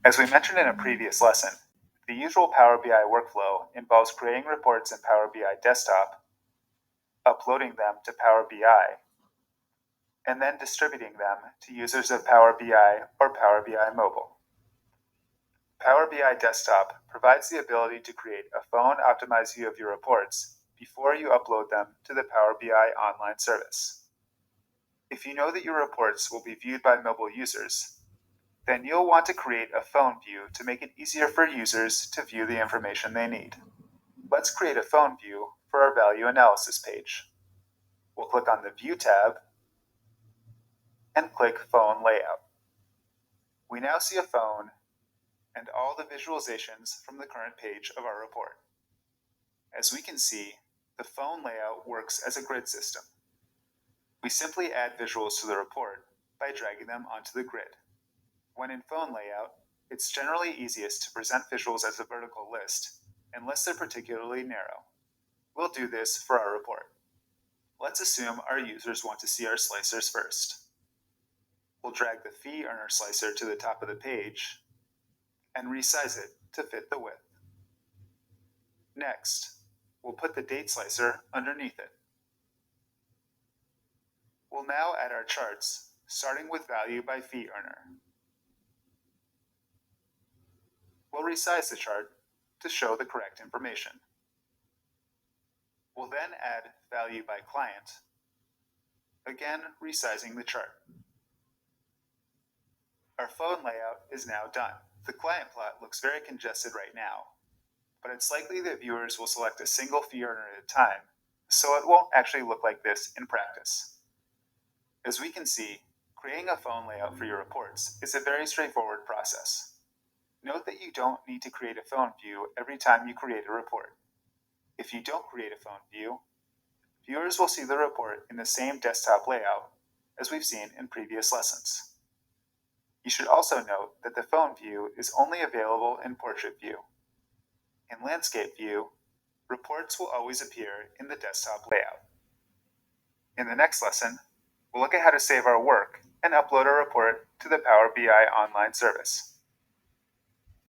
As we mentioned in a previous lesson, the usual Power BI workflow involves creating reports in Power BI Desktop, uploading them to Power BI, and then distributing them to users of Power BI or Power BI Mobile. Power BI Desktop provides the ability to create a phone-optimized view of your reports before you upload them to the Power BI online service. If you know that your reports will be viewed by mobile users, then you'll want to create a phone view to make it easier for users to view the information they need. Let's create a phone view for our value analysis page. We'll click on the View tab and click Phone Layout. We now see a phone and all the visualizations from the current page of our report. As we can see, the phone layout works as a grid system. We simply add visuals to the report by dragging them onto the grid. When in phone layout, it's generally easiest to present visuals as a vertical list, unless they're particularly narrow. We'll do this for our report. Let's assume our users want to see our slicers first. We'll drag the fee earner slicer to the top of the page and resize it to fit the width. Next, we'll put the date slicer underneath it. We'll now add our charts, starting with value by fee earner. We'll resize the chart to show the correct information. We'll then add value by client, again resizing the chart. Our phone layout is now done. The client plot looks very congested right now, but it's likely that viewers will select a single fee earner at a time, so it won't actually look like this in practice. As we can see, creating a phone layout for your reports is a very straightforward process. Note that you don't need to create a phone view every time you create a report. If you don't create a phone view, viewers will see the report in the same desktop layout as we've seen in previous lessons. You should also note that the phone view is only available in portrait view. In landscape view, reports will always appear in the desktop layout. In the next lesson, we'll look at how to save our work and upload our report to the Power BI online service.